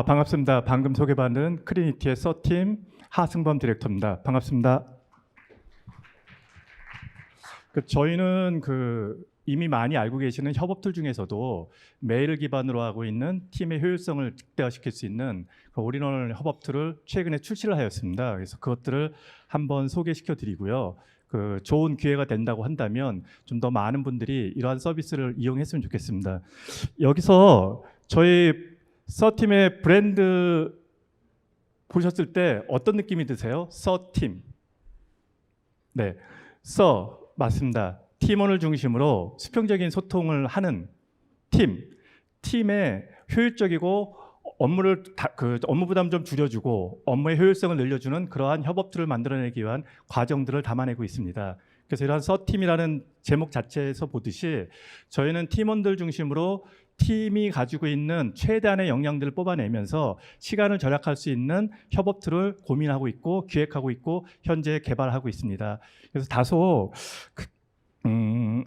반갑습니다. 방금 소개받은 크리니티의 서팀 하승범 디렉터입니다. 반갑습니다. 저희는 이미 많이 알고 계시는 협업 툴 중에서도 메일을 기반으로 하고 있는 팀의 효율성을 극대화시킬 수 있는 올인원 협업 툴을 최근에 출시를 하였습니다. 그래서 그것들을 한번 소개시켜 드리고요. 좋은 기회가 된다고 한다면 좀 더 많은 분들이 이러한 서비스를 이용했으면 좋겠습니다. 여기서 저희 서팀의 브랜드 보셨을 때 어떤 느낌이 드세요? 서팀. 네, 맞습니다. 팀원을 중심으로 수평적인 소통을 하는 팀의 효율적이고 업무 부담 좀 줄여주고 업무의 효율성을 늘려주는 그러한 협업 툴을 만들어내기 위한 과정들을 담아내고 있습니다. 그래서 이러한 서팀이라는 제목 자체에서 보듯이 저희는 팀원들 중심으로 팀이 가지고 있는 최대한의 역량들을 뽑아내면서 시간을 절약할 수 있는 협업 툴을 고민하고 있고 기획하고 있고 현재 개발하고 있습니다. 그래서 다소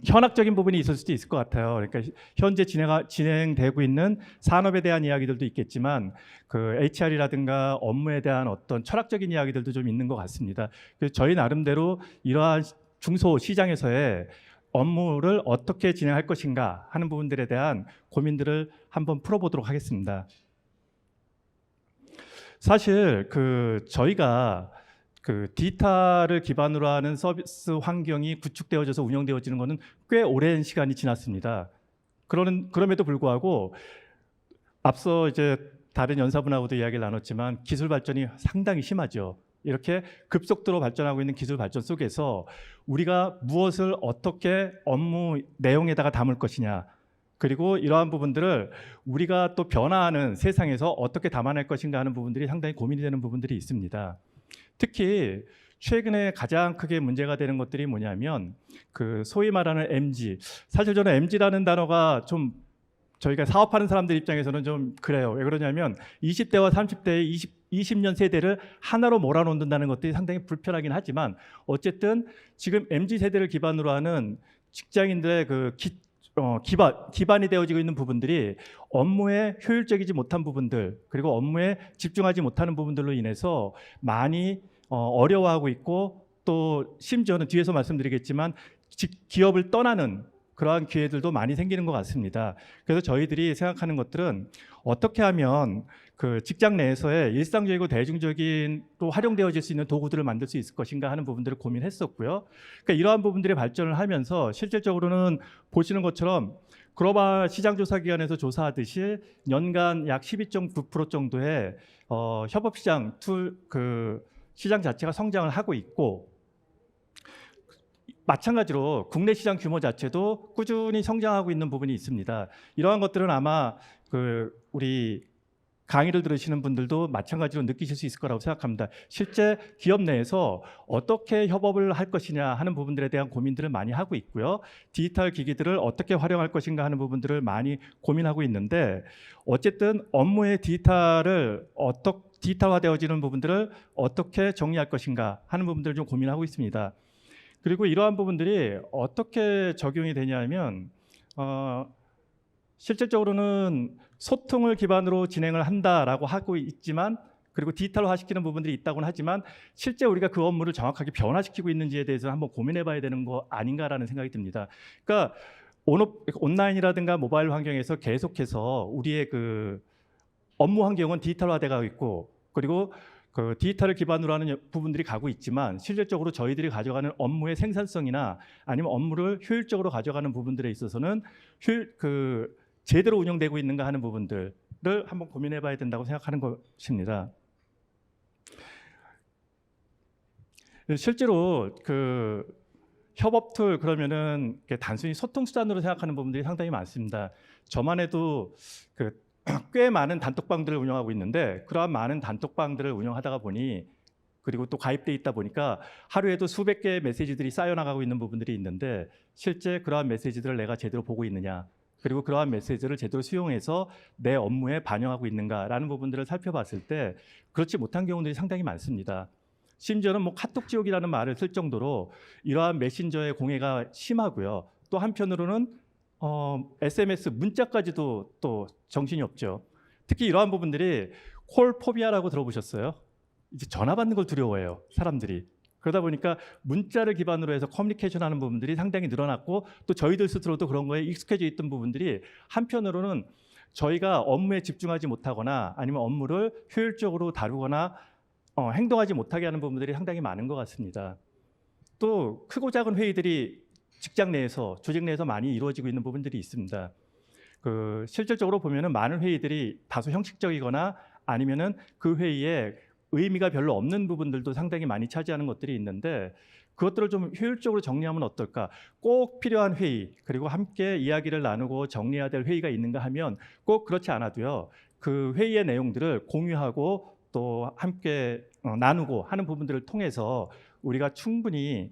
현학적인 부분이 있을 수도 있을 것 같아요. 그러니까 현재 진행되고 있는 산업에 대한 이야기들도 있겠지만 HR이라든가 업무에 대한 어떤 철학적인 이야기들도 좀 있는 것 같습니다. 그래서 저희 나름대로 이러한 중소 시장에서의 업무를 어떻게 진행할 것인가 하는 부분들에 대한 고민들을 한번 풀어보도록 하겠습니다. 사실 저희가 디지털을 기반으로 하는 서비스 환경이 구축되어져서 운영되어지는 것은 꽤 오랜 시간이 지났습니다. 그럼에도 불구하고 앞서 이제 다른 연사분하고도 이야기를 나눴지만 기술 발전이 상당히 심하죠. 이렇게 급속도로 발전하고 있는 기술 발전 속에서 우리가 무엇을 어떻게 업무 내용에다가 담을 것이냐, 그리고 이러한 부분들을 우리가 또 변화하는 세상에서 어떻게 담아낼 것인가 하는 부분들이 상당히 고민이 되는 부분들이 있습니다. 특히 최근에 가장 크게 문제가 되는 것들이 뭐냐면 소위 말하는 MG. 사실 저는 MG라는 단어가 좀 저희가 사업하는 사람들 입장에서는 좀 그래요. 왜 그러냐면 20대와 30대의 20년 세대를 하나로 몰아놓는다는 것들이 상당히 불편하긴 하지만 어쨌든 지금 MG 세대를 기반으로 하는 직장인들의 기반이 되어지고 있는 부분들이 업무에 효율적이지 못한 부분들, 그리고 업무에 집중하지 못하는 부분들로 인해서 많이 어려워하고 있고, 또 심지어는 뒤에서 말씀드리겠지만 기업을 떠나는 그러한 기회들도 많이 생기는 것 같습니다. 그래서 저희들이 생각하는 것들은 어떻게 하면 직장 내에서의 일상적이고 대중적인 또 활용되어질 수 있는 도구들을 만들 수 있을 것인가 하는 부분들을 고민했었고요. 그러니까 이러한 부분들이 발전을 하면서 실질적으로는 보시는 것처럼 글로벌 시장조사기관에서 조사하듯이 연간 약 12.9% 정도의 협업시장 시장 자체가 성장을 하고 있고, 마찬가지로 국내 시장 규모 자체도 꾸준히 성장하고 있는 부분이 있습니다. 이러한 것들은 아마 우리 강의를 들으시는 분들도 마찬가지로 느끼실 수 있을 거라고 생각합니다. 실제 기업 내에서 어떻게 협업을 할 것이냐 하는 부분들에 대한 고민들을 많이 하고 있고요. 디지털 기기들을 어떻게 활용할 것인가 하는 부분들을 많이 고민하고 있는데, 어쨌든 업무의 디지털화되어지는 부분들을 어떻게 정리할 것인가 하는 부분들을 좀 고민하고 있습니다. 그리고 이러한 부분들이 어떻게 적용이 되냐면 실질적으로는 소통을 기반으로 진행을 한다라고 하고 있지만, 그리고 디지털화시키는 부분들이 있다고는 하지만 실제 우리가 그 업무를 정확하게 변화시키고 있는지에 대해서 한번 고민해봐야 되는 거 아닌가라는 생각이 듭니다. 그러니까 온라인이라든가 모바일 환경에서 계속해서 우리의 업무 환경은 디지털화되고 있고, 그리고 디지털을 기반으로 하는 부분들이 가고 있지만 실질적으로 저희들이 가져가는 업무의 생산성이나 아니면 업무를 효율적으로 가져가는 부분들에 있어서는 제대로 운영되고 있는가 하는 부분들을 한번 고민해 봐야 된다고 생각하는 것입니다. 실제로 협업 툴 그러면은 단순히 소통 수단으로 생각하는 부분들이 상당히 많습니다. 저만 해도 꽤 많은 단톡방들을 운영하고 있는데, 그러한 많은 단톡방들을 운영하다가 보니, 그리고 또 가입돼 있다 보니까 하루에도 수백 개의 메시지들이 쌓여나가고 있는 부분들이 있는데, 실제 그러한 메시지들을 내가 제대로 보고 있느냐, 그리고 그러한 메시지를 제대로 수용해서 내 업무에 반영하고 있는가라는 부분들을 살펴봤을 때 그렇지 못한 경우들이 상당히 많습니다. 심지어는 카톡 지옥이라는 말을 쓸 정도로 이러한 메신저의 공해가 심하고요. 또 한편으로는 SMS 문자까지도 또 정신이 없죠. 특히 이러한 부분들이 콜 포비아라고 들어보셨어요? 이제 전화 받는 걸 두려워해요, 사람들이. 그러다 보니까 문자를 기반으로 해서 커뮤니케이션 하는 부분들이 상당히 늘어났고, 또 저희들 스스로도 그런 거에 익숙해져 있던 부분들이 한편으로는 저희가 업무에 집중하지 못하거나 아니면 업무를 효율적으로 다루거나 행동하지 못하게 하는 부분들이 상당히 많은 것 같습니다. 또 크고 작은 회의들이 직장 내에서, 조직 내에서 많이 이루어지고 있는 부분들이 있습니다. 실질적으로 보면은 많은 회의들이 다소 형식적이거나 아니면은 그 회의에 의미가 별로 없는 부분들도 상당히 많이 차지하는 것들이 있는데, 그것들을 좀 효율적으로 정리하면 어떨까? 꼭 필요한 회의, 그리고 함께 이야기를 나누고 정리해야 될 회의가 있는가 하면 꼭 그렇지 않아도요, 그 회의의 내용들을 공유하고 또 함께 나누고 하는 부분들을 통해서 우리가 충분히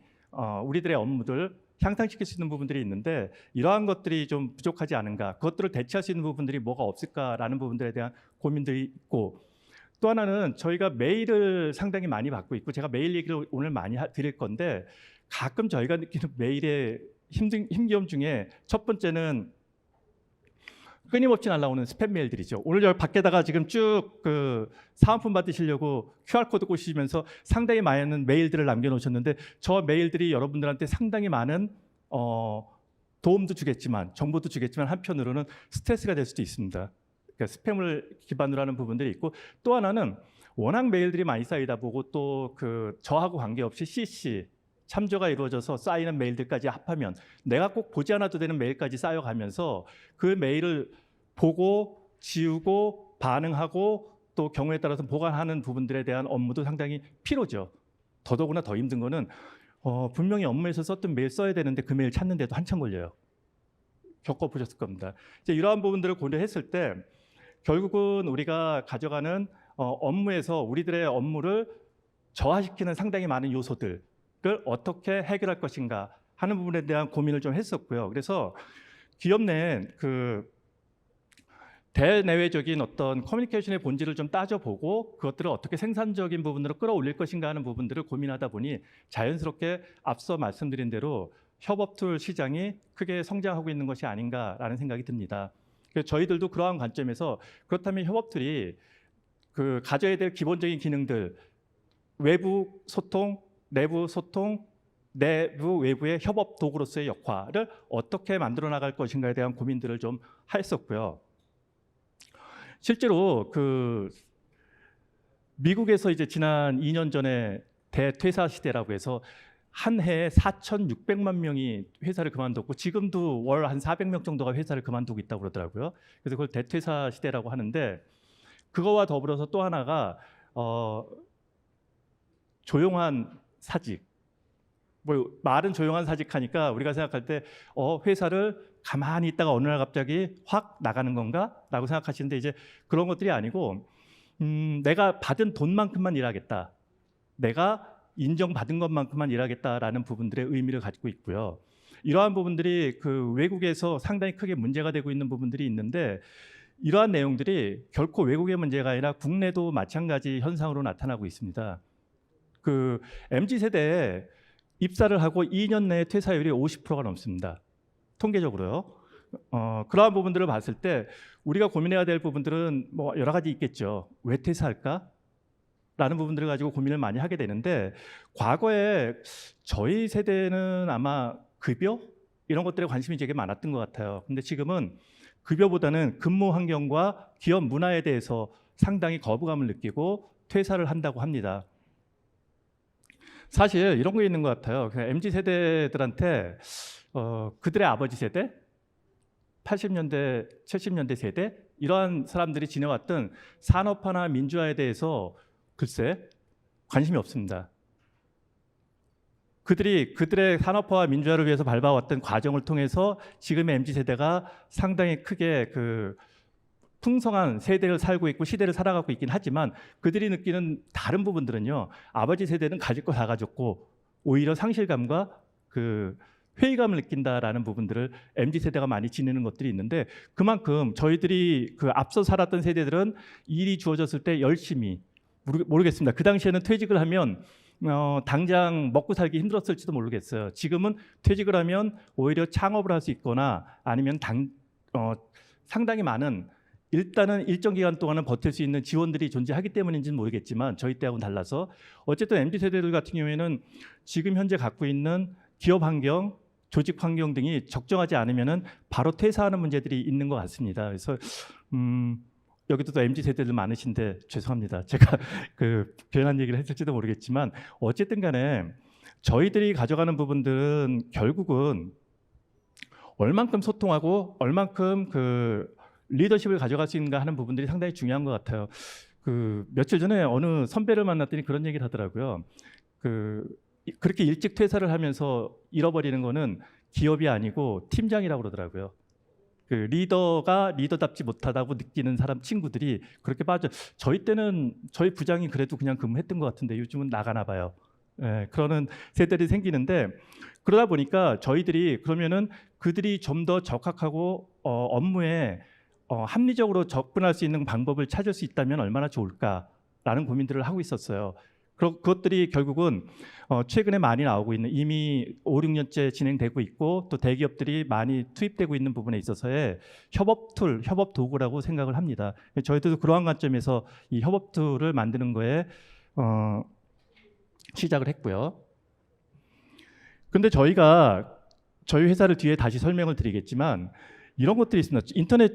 우리들의 업무들 향상시킬 수 있는 부분들이 있는데, 이러한 것들이 좀 부족하지 않은가, 그것들을 대체할 수 있는 부분들이 뭐가 없을까라는 부분들에 대한 고민들이 있고, 또 하나는 저희가 메일을 상당히 많이 받고 있고, 제가 메일 얘기를 오늘 많이 드릴 건데, 가끔 저희가 느끼는 메일의 힘겨움 중에 첫 번째는 끊임없이 날라오는 스팸 메일들이죠. 오늘 저 밖에다가 지금 쭉 그 사은품 받으시려고 QR코드 꽂으시면서 상당히 많은 메일들을 남겨놓으셨는데, 저 메일들이 여러분들한테 상당히 많은 도움도 주겠지만, 정보도 주겠지만, 한편으로는 스트레스가 될 수도 있습니다. 그러니까 스팸을 기반으로 하는 부분들이 있고, 또 하나는 워낙 메일들이 많이 쌓이다 보고, 또 그 저하고 관계없이 CC 참조가 이루어져서 쌓이는 메일들까지 합하면 내가 꼭 보지 않아도 되는 메일까지 쌓여가면서 그 메일을 보고 지우고 반응하고 또 경우에 따라서 보관하는 부분들에 대한 업무도 상당히 피로죠. 더더구나 더 힘든 거는 분명히 업무에서 썼던 메일 써야 되는데 그 메일 찾는데도 한참 걸려요. 겪어보셨을 겁니다. 이제 이러한 부분들을 고려했을 때 결국은 우리가 가져가는 업무에서 우리들의 업무를 저하시키는 상당히 많은 요소들 을 어떻게 해결할 것인가 하는 부분에 대한 고민을 좀 했었고요. 그래서 기업 내 그 대내외적인 어떤 커뮤니케이션의 본질을 좀 따져보고 그것들을 어떻게 생산적인 부분으로 끌어올릴 것인가 하는 부분들을 고민하다 보니 자연스럽게 앞서 말씀드린 대로 협업 툴 시장이 크게 성장하고 있는 것이 아닌가라는 생각이 듭니다. 그래서 저희들도 그러한 관점에서 그렇다면 협업 툴이 그 가져야 될 기본적인 기능들, 외부 소통, 내부 소통, 내부 외부의 협업 도구로서의 역할을 어떻게 만들어 나갈 것인가에 대한 고민들을 좀 했었고요. 실제로 그 미국에서 이제 지난 2년 전에 대퇴사 시대라고 해서 한 해에 4,600만 명이 회사를 그만뒀고, 지금도 월 한 400명 정도가 회사를 그만두고 있다고 그러더라고요. 그래서 그걸 대퇴사 시대라고 하는데, 그거와 더불어서 또 하나가 조용한 사직. 뭐 말은 조용한 사직하니까 우리가 생각할 때 회사를 가만히 있다가 어느 날 갑자기 확 나가는 건가라고 생각하시는데, 이제 그런 것들이 아니고 내가 받은 돈만큼만 일하겠다, 내가 인정받은 것만큼만 일하겠다라는 부분들의 의미를 가지고 있고요. 이러한 부분들이 그 외국에서 상당히 크게 문제가 되고 있는 부분들이 있는데, 이러한 내용들이 결코 외국의 문제가 아니라 국내도 마찬가지 현상으로 나타나고 있습니다. 그 MZ 세대에 입사를 하고 2년 내에 퇴사율이 50%가 넘습니다. 통계적으로요. 그러한 부분들을 봤을 때 우리가 고민해야 될 부분들은 뭐 여러 가지 있겠죠. 왜 퇴사할까? 라는 부분들을 가지고 고민을 많이 하게 되는데, 과거에 저희 세대는 아마 급여 이런 것들에 관심이 되게 많았던 것 같아요. 근데 지금은 급여보다는 근무 환경과 기업 문화에 대해서 상당히 거부감을 느끼고 퇴사를 한다고 합니다. 사실 이런 게 있는 것 같아요. MZ 세대들한테 그들의 아버지 세대, 80년대, 70년대 세대, 이러한 사람들이 지내왔던 산업화나 민주화에 대해서 글쎄 관심이 없습니다. 그들의 산업화와 민주화를 위해서 밟아왔던 과정을 통해서 지금의 MZ 세대가 상당히 크게 그 풍성한 세대를 살고 있고 시대를 살아가고 있긴 하지만, 그들이 느끼는 다른 부분들은요, 아버지 세대는 가질 거 다 가졌고 오히려 상실감과 그 회의감을 느낀다라는 부분들을 MZ 세대가 많이 지니는 것들이 있는데, 그만큼 저희들이 그 앞서 살았던 세대들은 일이 주어졌을 때 열심히, 모르겠습니다. 그 당시에는 퇴직을 하면 당장 먹고 살기 힘들었을지도 모르겠어요. 지금은 퇴직을 하면 오히려 창업을 할 수 있거나 아니면 상당히 많은 일단은 일정 기간 동안은 버틸 수 있는 지원들이 존재하기 때문인지는 모르겠지만 저희 때하고는 달라서 어쨌든 MZ 세대들 같은 경우에는 지금 현재 갖고 있는 기업 환경, 조직 환경 등이 적정하지 않으면은 바로 퇴사하는 문제들이 있는 것 같습니다. 그래서 여기도 또 MZ 세대들 많으신데 죄송합니다. 제가 그 괜한 얘기를 했을지도 모르겠지만 어쨌든 간에 저희들이 가져가는 부분들은 결국은 얼만큼 소통하고 얼만큼 그 리더십을 가져갈 수 있는가 하는 부분들이 상당히 중요한 것 같아요. 그 며칠 전에 어느 선배를 만났더니 그런 얘기를 하더라고요. 그렇게 일찍 퇴사를 하면서 잃어버리는 거는 기업이 아니고 팀장이라고 그러더라고요. 그 리더가 리더답지 못하다고 느끼는 사람 친구들이 그렇게 빠져. 저희 때는 저희 부장이 그래도 그냥 근무했던 것 같은데 요즘은 나가나 봐요. 예, 그러는 세대들이 생기는데 그러다 보니까 저희들이 그러면은 그들이 좀 더 적합하고 업무에 합리적으로 접근할 수 있는 방법을 찾을 수 있다면 얼마나 좋을까라는 고민들을 하고 있었어요. 그것들이 결국은 최근에 많이 나오고 있는 이미 5, 6년째 진행되고 있고 또 대기업들이 많이 투입되고 있는 부분에 있어서의 협업 툴, 협업 도구라고 생각을 합니다. 저희들도 그러한 관점에서 이 협업 툴을 만드는 거에 시작을 했고요. 근데 저희 회사를 뒤에 다시 설명을 드리겠지만 이런 것들이 있습니다. 인터넷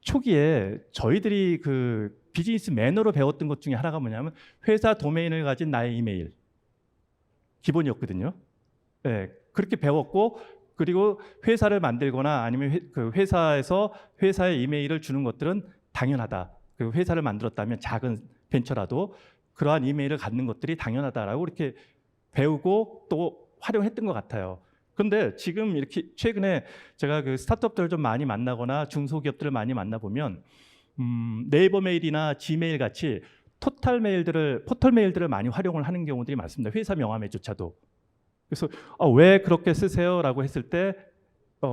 초기에 저희들이 그 비즈니스 매너로 배웠던 것 중에 하나가 뭐냐면 회사 도메인을 가진 나의 이메일 기본이었거든요. 네, 그렇게 배웠고 그리고 회사를 만들거나 아니면 그 회사에서 회사의 이메일을 주는 것들은 당연하다. 그 회사를 만들었다면 작은 벤처라도 그러한 이메일을 갖는 것들이 당연하다라고 이렇게 배우고 또 활용했던 것 같아요. 그런데 지금 이렇게 최근에 제가 그 스타트업들을 좀 많이 만나거나 중소기업들을 많이 만나보면 네이버 메일이나 지메일 같이 포털 메일들을 많이 활용을 하는 경우들이 많습니다. 회사 명함에조차도. 그래서 왜 그렇게 쓰세요라고 했을 때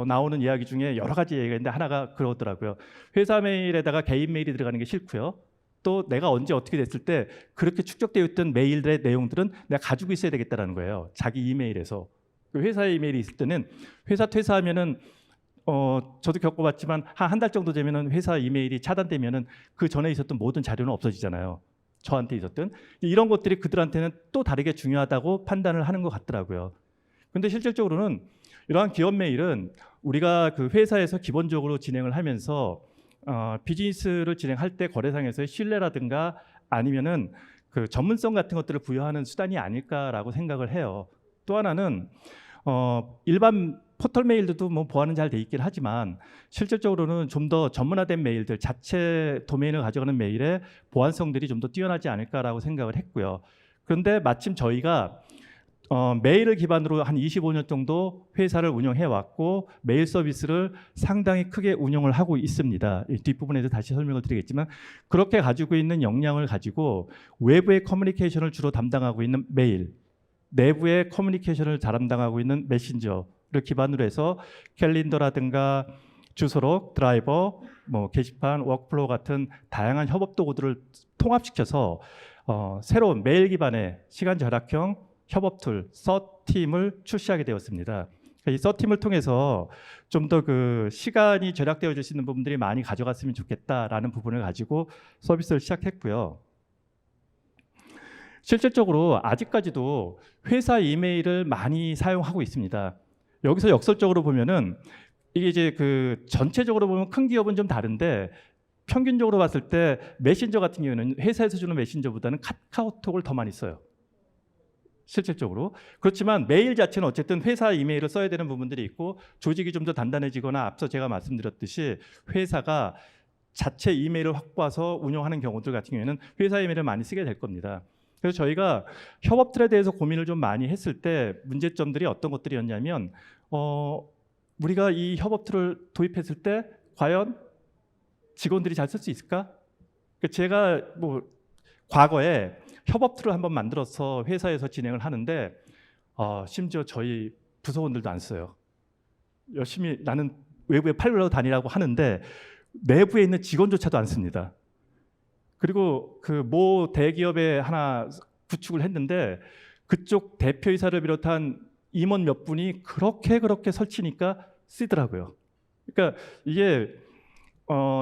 나오는 이야기 중에 여러 가지 얘기가 있는데 하나가 그러더라고요. 회사 메일에다가 개인 메일이 들어가는 게 싫고요. 또 내가 언제 어떻게 됐을 때 그렇게 축적되어 있던 메일들의 내용들은 내가 가지고 있어야 되겠다라는 거예요. 자기 이메일에서. 회사의 이메일이 있을 때는 회사 퇴사하면은 저도 겪어봤지만 한 달 정도 되면은 회사 이메일이 차단되면은 그 전에 있었던 모든 자료는 없어지잖아요. 저한테 있었던 이런 것들이 그들한테는 또 다르게 중요하다고 판단을 하는 것 같더라고요. 근데 실질적으로는 이러한 기업 메일은 우리가 그 회사에서 기본적으로 진행을 하면서 비즈니스를 진행할 때 거래상에서의 신뢰라든가 아니면은 그 전문성 같은 것들을 부여하는 수단이 아닐까라고 생각을 해요. 또 하나는 일반 포털 메일들도 뭐 보안은 잘 돼 있긴 하지만 실질적으로는 좀 더 전문화된 메일들 자체 도메인을 가져가는 메일의 보안성들이 좀 더 뛰어나지 않을까라고 생각을 했고요. 그런데 마침 저희가 메일을 기반으로 한 25년 정도 회사를 운영해 왔고 메일 서비스를 상당히 크게 운영을 하고 있습니다. 이 뒷부분에서 다시 설명을 드리겠지만 그렇게 가지고 있는 역량을 가지고 외부의 커뮤니케이션을 주로 담당하고 있는 메일, 내부의 커뮤니케이션을 담당하고 있는 메신저를 기반으로 해서 캘린더라든가 주소록, 드라이버, 뭐 게시판, 워크플로우 같은 다양한 협업 도구들을 통합시켜서 새로운 메일 기반의 시간 절약형 협업 툴 서팀을 출시하게 되었습니다. 이 서팀을 통해서 좀 더 그 시간이 절약되어질 수 있는 부분들이 많이 가져갔으면 좋겠다라는 부분을 가지고 서비스를 시작했고요. 실질적으로 아직까지도 회사 이메일을 많이 사용하고 있습니다. 여기서 역설적으로 보면은 이게 이제 그 전체적으로 보면 큰 기업은 좀 다른데 평균적으로 봤을 때 메신저 같은 경우에는 회사에서 주는 메신저보다는 카카오톡을 더 많이 써요. 실질적으로. 그렇지만 메일 자체는 어쨌든 회사 이메일을 써야 되는 부분들이 있고 조직이 좀 더 단단해지거나 앞서 제가 말씀드렸듯이 회사가 자체 이메일을 확보해서 운영하는 경우들 같은 경우에는 회사 이메일을 많이 쓰게 될 겁니다. 그래서 저희가 협업틀에 대해서 고민을 좀 많이 했을 때 문제점들이 어떤 것들이었냐면 우리가 이 협업틀을 도입했을 때 과연 직원들이 잘 쓸 수 있을까? 제가 뭐 과거에 협업틀을 한번 만들어서 회사에서 진행을 하는데 심지어 저희 부서원들도 안 써요. 열심히 나는 외부에 팔러 다니라고 하는데 내부에 있는 직원조차도 안 씁니다. 그리고 그 모 대기업에 하나 구축을 했는데 그쪽 대표이사를 비롯한 임원 몇 분이 그렇게 설치니까 쓰더라고요. 그러니까 이게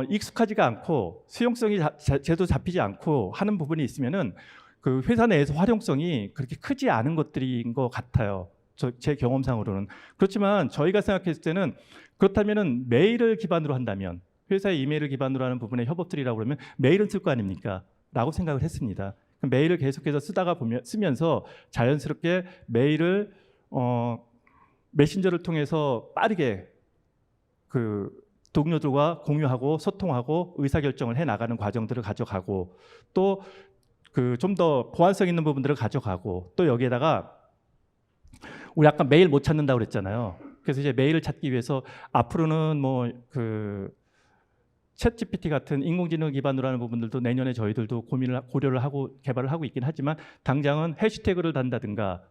익숙하지가 않고 수용성이 제대로 잡히지 않고 하는 부분이 있으면은 그 회사 내에서 활용성이 그렇게 크지 않은 것들인 것 같아요. 제 경험상으로는. 그렇지만 저희가 생각했을 때는 그렇다면은 메일을 기반으로 한다면 회사의 이메일을 기반으로 하는 부분의 협업들이라고 그러면 메일은 쓸 거 아닙니까? 라고 생각을 했습니다. 메일을 계속해서 쓰면서 자연스럽게 메일을 메신저를 통해서 빠르게 그 동료들과 공유하고 소통하고 의사결정을 해 나가는 과정들을 가져가고 또 그 좀 더 보안성 있는 부분들을 가져가고 또 여기에다가 우리 아까 메일 못 찾는다고 그랬잖아요. 그래서 이제 메일을 찾기 위해서 앞으로는 뭐 그 챗GPT 같은 인공지능 기반으로 하는 부분들도 내년에 저희들도 고려를 하고 개발을 하고 있긴 하지만 당장은 해시태그를 단다든가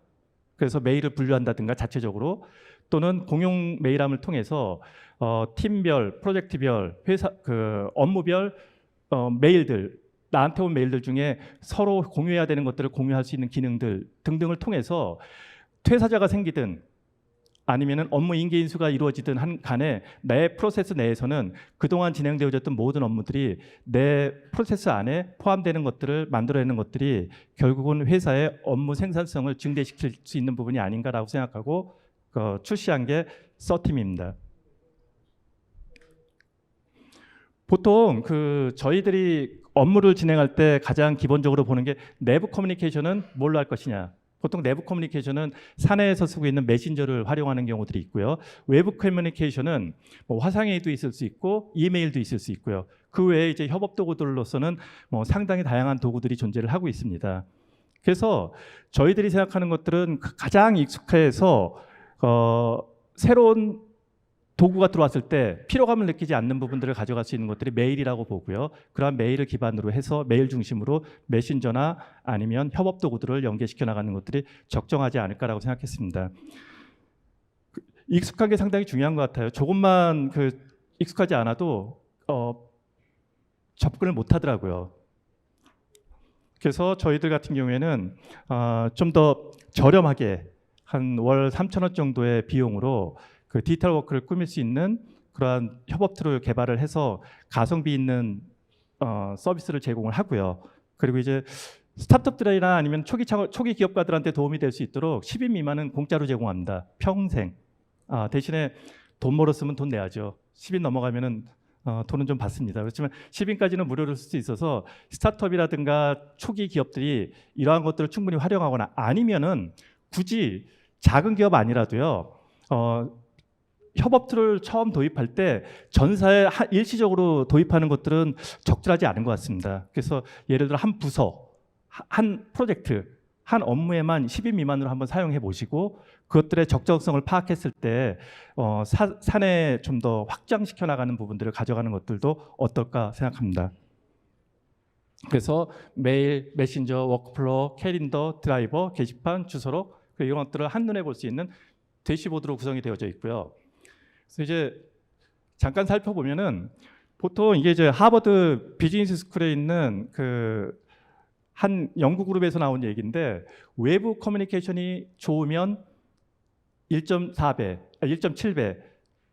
그래서 메일을 분류한다든가 자체적으로 또는 공용 메일함을 통해서 팀별, 프로젝트별, 회사 그 업무별 메일들 나한테 온 메일들 중에 서로 공유해야 되는 것들을 공유할 수 있는 기능들 등등을 통해서 퇴사자가 생기든 아니면은 업무 인계 인수가 이루어지든 한 간에 내 프로세스 내에서는 그동안 진행되어졌던 모든 업무들이 내 프로세스 안에 포함되는 것들을 만들어내는 것들이 결국은 회사의 업무 생산성을 증대시킬 수 있는 부분이 아닌가라고 생각하고 출시한 게 서팀입니다. 보통 그 저희들이 업무를 진행할 때 가장 기본적으로 보는 게 내부 커뮤니케이션은 뭘로 할 것이냐. 보통 내부 커뮤니케이션은 사내에서 쓰고 있는 메신저를 활용하는 경우들이 있고요. 외부 커뮤니케이션은 뭐 화상회의도 있을 수 있고 이메일도 있을 수 있고요. 그 외에 이제 협업 도구들로서는 뭐 상당히 다양한 도구들이 존재를 하고 있습니다. 그래서 저희들이 생각하는 것들은 가장 익숙해서 새로운 도구가 들어왔을 때 피로감을 느끼지 않는 부분들을 가져갈 수 있는 것들이 메일이라고 보고요. 그러한 메일을 기반으로 해서 메일 중심으로 메신저나 아니면 협업 도구들을 연계시켜 나가는 것들이 적정하지 않을까라고 생각했습니다. 익숙한 게 상당히 중요한 것 같아요. 조금만 익숙하지 않아도 접근을 못 하더라고요. 그래서 저희들 같은 경우에는 좀 더 저렴하게 한 월 3,000원 정도의 비용으로 그 디지털 워크를 꾸밀 수 있는 그러한 협업 툴을 개발을 해서 가성비 있는 서비스를 제공을 하고요. 그리고 이제 스타트업들이나 아니면 초기 기업가들한테 도움이 될 수 있도록 10인 미만은 공짜로 제공합니다. 평생. 대신에 돈 벌었으면 돈 내야죠. 10인 넘어가면은 돈은 좀 받습니다. 그렇지만 10인까지는 무료로 쓸 수 있어서 스타트업이라든가 초기 기업들이 이러한 것들을 충분히 활용하거나 아니면은 굳이 작은 기업 아니라도요. 협업 툴을 처음 도입할 때 전사에 일시적으로 도입하는 것들은 적절하지 않은 것 같습니다. 그래서 예를 들어 한 부서, 한 프로젝트, 한 업무에만 10인 미만으로 한번 사용해 보시고 그것들의 적정성을 파악했을 때 사내에 좀 더 확장시켜 나가는 부분들을 가져가는 것들도 어떨까 생각합니다. 그래서 메일, 메신저, 워크플로우, 캘린더, 드라이버, 게시판, 주소록 이런 것들을 한눈에 볼 수 있는 대시보드로 구성이 되어져 있고요. 그래서 이제 잠깐 살펴보면은 보통 이게 이제 하버드 비즈니스 스쿨에 있는 그 한 연구 그룹에서 나온 얘기인데 외부 커뮤니케이션이 좋으면 1.4배, 1.7배,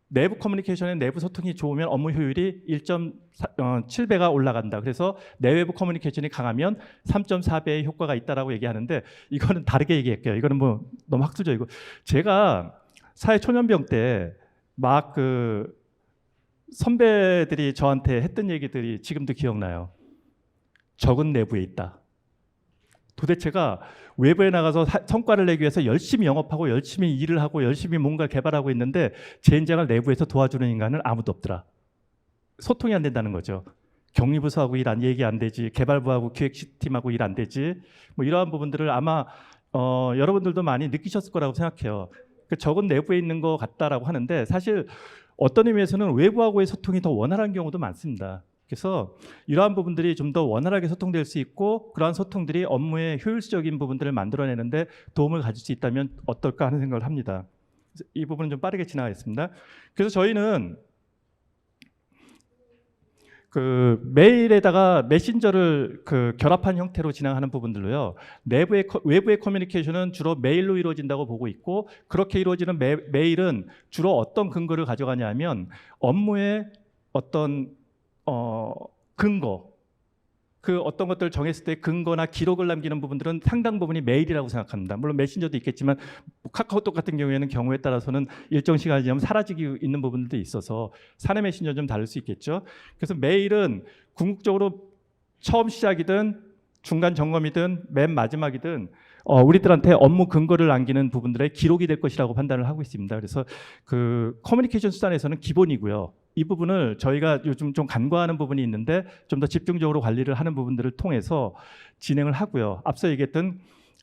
내부 커뮤니케이션의 내부 소통이 좋으면 업무 효율이 1.7배가 올라간다. 그래서 내외부 커뮤니케이션이 강하면 3.4배의 효과가 있다라고 얘기하는데 이거는 다르게 얘기할게요. 이거는 뭐 너무 학술적이고 제가 사회 초년병 때 막 그 선배들이 저한테 했던 얘기들이 지금도 기억나요. 적은 내부에 있다. 도대체가 외부에 나가서 성과를 내기 위해서 열심히 영업하고 열심히 일을 하고 열심히 뭔가 개발하고 있는데 젠장을 내부에서 도와주는 인간은 아무도 없더라. 소통이 안 된다는 거죠. 격리부서하고 얘기 안 되지, 개발부하고 기획팀하고 일 안 되지. 뭐 이러한 부분들을 아마 여러분들도 많이 느끼셨을 거라고 생각해요. 적은 내부에 있는 것 같다라고 하는데 사실 어떤 의미에서는 외부하고의 소통이 더 원활한 경우도 많습니다. 그래서 이러한 부분들이 좀 더 원활하게 소통될 수 있고 그러한 소통들이 업무의 효율적인 부분들을 만들어내는데 도움을 가질 수 있다면 어떨까 하는 생각을 합니다. 이 부분은 좀 빠르게 지나가겠습니다. 그래서 저희는 그 메일에다가 메신저를 그 결합한 형태로 진행하는 부분들로요. 외부의 커뮤니케이션은 주로 메일로 이루어진다고 보고 있고 그렇게 이루어지는 메일은 주로 어떤 근거를 가져가냐 하면 업무의 어떤 근거, 그 어떤 것들을 정했을 때 근거나 기록을 남기는 부분들은 상당 부분이 메일이라고 생각합니다. 물론 메신저도 있겠지만 카카오톡 같은 경우에 따라서는 일정 시간이 지나면 사라지기 있는 부분들도 있어서 사내 메신저는 좀 다를 수 있겠죠. 그래서 메일은 궁극적으로 처음 시작이든 중간 점검이든 맨 마지막이든 우리들한테 업무 근거를 남기는 부분들의 기록이 될 것이라고 판단을 하고 있습니다. 그래서 그 커뮤니케이션 수단에서는 기본이고요. 이 부분을 저희가 요즘 좀 간과하는 부분이 있는데 좀 더 집중적으로 관리를 하는 부분들을 통해서 진행을 하고요. 앞서 얘기했던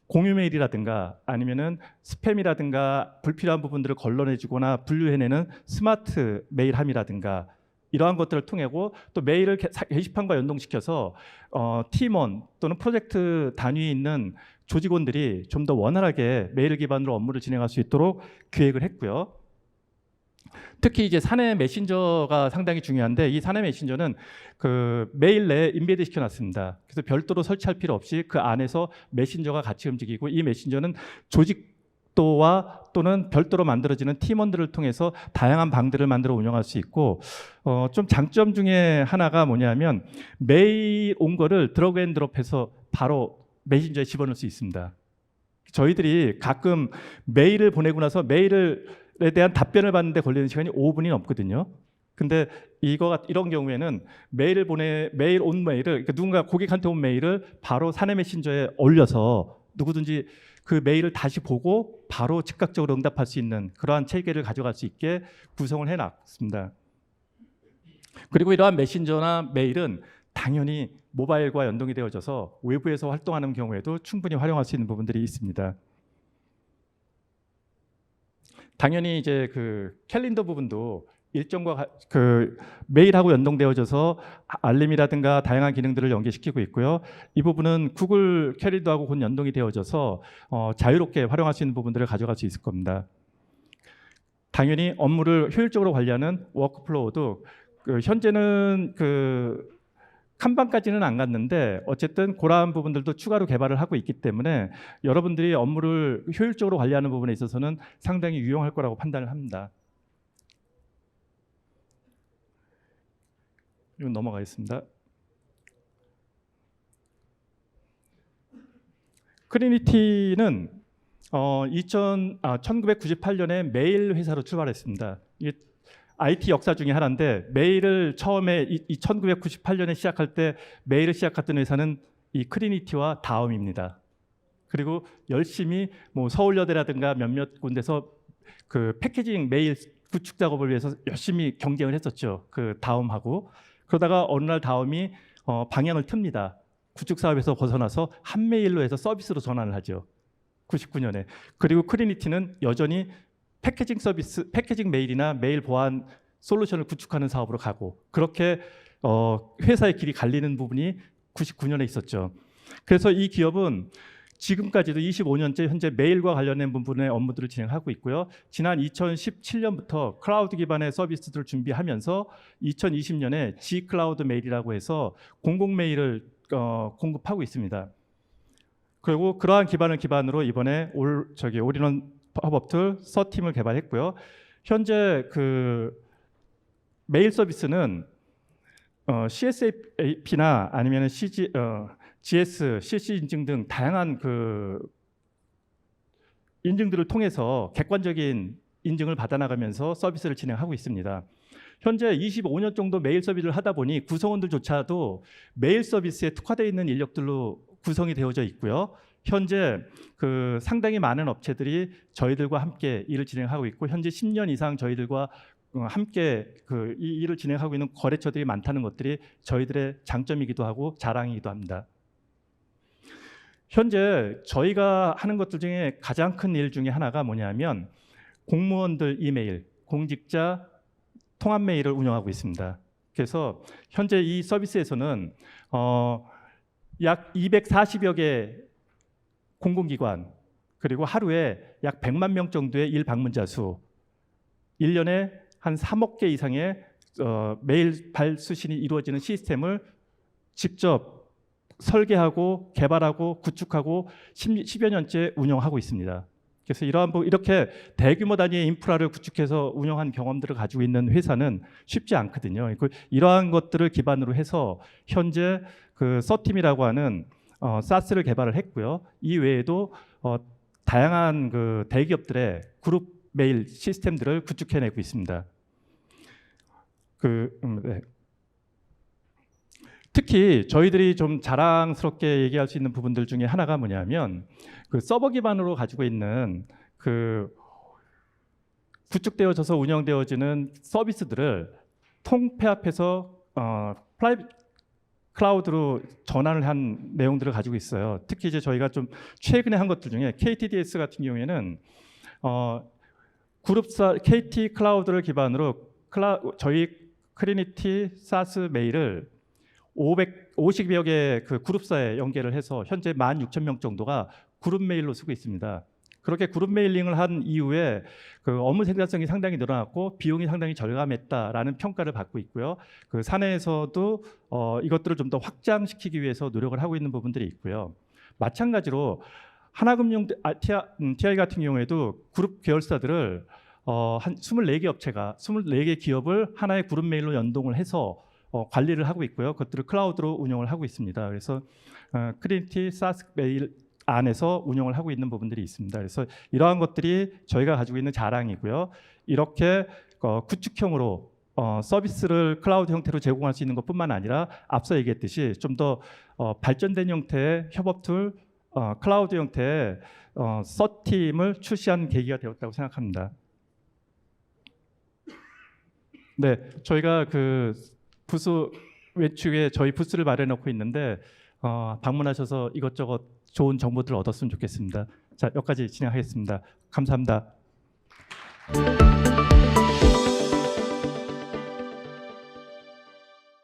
공유 메일이라든가 아니면은 스팸이라든가 불필요한 부분들을 걸러내주거나 분류해내는 스마트 메일함이라든가 이러한 것들을 통하고 또 메일을 게시판과 연동시켜서 팀원 또는 프로젝트 단위에 있는 조직원들이 좀 더 원활하게 메일을 기반으로 업무를 진행할 수 있도록 기획을 했고요. 특히 이제 사내 메신저가 상당히 중요한데 이 사내 메신저는 그 메일 내에 인베드 시켜놨습니다. 그래서 별도로 설치할 필요 없이 그 안에서 메신저가 같이 움직이고 이 메신저는 조직도와 또는 별도로 만들어지는 팀원들을 통해서 다양한 방들을 만들어 운영할 수 있고 좀 장점 중에 하나가 뭐냐면 메일 온 거를 드래그 앤 드롭해서 바로 메신저에 집어넣을 수 있습니다. 저희들이 가끔 메일을 보내고 나서 메일에 대한 답변을 받는데 걸리는 시간이 5분이 넘거든요. 근데 이런 경우에는 메일 온 메일을 그러니까 누군가 고객한테 온 메일을 바로 사내 메신저에 올려서 누구든지 그 메일을 다시 보고 바로 즉각적으로 응답할 수 있는 그러한 체계를 가져갈 수 있게 구성을 해놨습니다. 그리고 이러한 메신저나 메일은 당연히 모바일과 연동이 되어져서 외부에서 활동하는 경우에도 충분히 활용할 수 있는 부분들이 있습니다. 당연히 이제 그 캘린더 부분도 일정과 그 메일하고 연동되어져서 알림이라든가 다양한 기능들을 연계시키고 있고요. 이 부분은 구글 캘린더하고 곧 연동이 되어져서 자유롭게 활용할 수 있는 부분들을 가져갈 수 있을 겁니다. 당연히 업무를 효율적으로 관리하는 워크플로우도 현재는 칸반까지는 안 갔는데 어쨌든 그러한 부분들도 추가로 개발을 하고 있기 때문에 여러분들이 업무를 효율적으로 관리하는 부분에 있어서는 상당히 유용할 거라고 판단을 합니다. 이건 넘어가겠습니다. 크리니티는 1998년에 메일 회사로 출발했습니다. 이게 IT 역사 중에 하나인데 메일을 처음에 1998년에 시작할 때 메일을 시작했던 회사는 이 크리니티와 다음입니다. 그리고 열심히 뭐 서울여대라든가 몇몇 군데서 그 패키징 메일 구축 작업을 위해서 열심히 경쟁을 했었죠. 그 다음하고 그러다가 어느 날 다음이 방향을 틉니다. 구축 사업에서 벗어나서 한 메일로 해서 서비스로 전환을 하죠. 99년에. 그리고 크리니티는 여전히 패키징 메일이나 메일 보안 솔루션을 구축하는 사업으로 가고 그렇게 회사의 길이 갈리는 부분이 99년에 있었죠. 그래서 이 기업은 지금까지도 25년째 현재 메일과 관련된 부분의 업무들을 진행하고 있고요. 지난 2017년부터 클라우드 기반의 서비스들을 준비하면서 2020년에 G클라우드 메일이라고 해서 공공 메일을 공급하고 있습니다. 그리고 그러한 기반을 기반으로 이번에 올인원 협업툴 서팀을 개발했고요. 현재 그 메일 서비스는 CSAP나 아니면 GS, CC 인증 등 다양한 그 인증들을 통해서 객관적인 인증을 받아나가면서 서비스를 진행하고 있습니다. 현재 25년 정도 메일 서비스를 하다 보니 구성원들조차도 메일 서비스에 특화되어 있는 인력들로 구성이 되어져 있고요. 현재 그 상당히 많은 업체들이 저희들과 함께 일을 진행하고 있고 현재 10년 이상 저희들과 함께 이 일을 진행하고 있는 거래처들이 많다는 것들이 저희들의 장점이기도 하고 자랑이기도 합니다. 현재 저희가 하는 것들 중에 가장 큰 일 중에 하나가 뭐냐면 공무원들 이메일, 공직자 통합 메일을 운영하고 있습니다. 그래서 현재 이 서비스에서는 약 240여 개 공공기관 그리고 하루에 약 100만 명 정도의 일 방문자 수, 1년에 한 3억 개 이상의 메일 발수신이 이루어지는 시스템을 직접 설계하고 개발하고 구축하고 10여 년째 운영하고 있습니다. 그래서 이렇게 대규모 단위의 인프라를 구축해서 운영한 경험들을 가지고 있는 회사는 쉽지 않거든요. 이러한 것들을 기반으로 해서 현재 그 서팀이라고 하는 사스를 개발을 했고요. 이 외에도 다양한 그 대기업들의 그룹 메일 시스템들을 구축해내고 있습니다. 네. 특히 저희들이 좀 자랑스럽게 얘기할 수 있는 부분들 중에 하나가 뭐냐면 그 서버 기반으로 가지고 있는 그 구축되어져서 운영되어지는 서비스들을 통폐합해서 프라이빗 클라우드로 전환을 한 내용들을 가지고 있어요. 특히 이제 저희가 좀 최근에 한 것들 중에 KTDS 같은 경우에는 그룹사 KT 클라우드를 기반으로 저희 크리니티 사스 메일을 550여 개의 그 그룹사에 연계를 해서 현재 16,000명 정도가 그룹 메일로 쓰고 있습니다. 그렇게 그룹 메일링을 한 이후에 그 업무 생산성이 상당히 늘어났고 비용이 상당히 절감했다라는 평가를 받고 있고요. 그 사내에서도 이것들을 좀 더 확장시키기 위해서 노력을 하고 있는 부분들이 있고요. 마찬가지로 하나금융 TI 같은 경우에도 그룹 계열사들을 한 24개 업체가 24개 기업을 하나의 그룹 메일로 연동을 해서 관리를 하고 있고요. 그것들을 클라우드로 운영을 하고 있습니다. 그래서 크리니티 사스 메일 안에서 운영을 하고 있는 부분들이 있습니다. 그래서 이러한 것들이 저희가 가지고 있는 자랑이고요. 이렇게 구축형으로 서비스를 클라우드 형태로 제공할 수 있는 것뿐만 아니라 앞서 얘기했듯이 좀 더 발전된 형태의 협업 툴, 클라우드 형태의 서팀을 출시한 계기가 되었다고 생각합니다. 네, 저희가 그 부스 외축에 저희 부스를 마련해 놓고 있는데 방문하셔서 이것저것 좋은 정보들을 얻었으면 좋겠습니다. 자, 여기까지 진행하겠습니다. 감사합니다.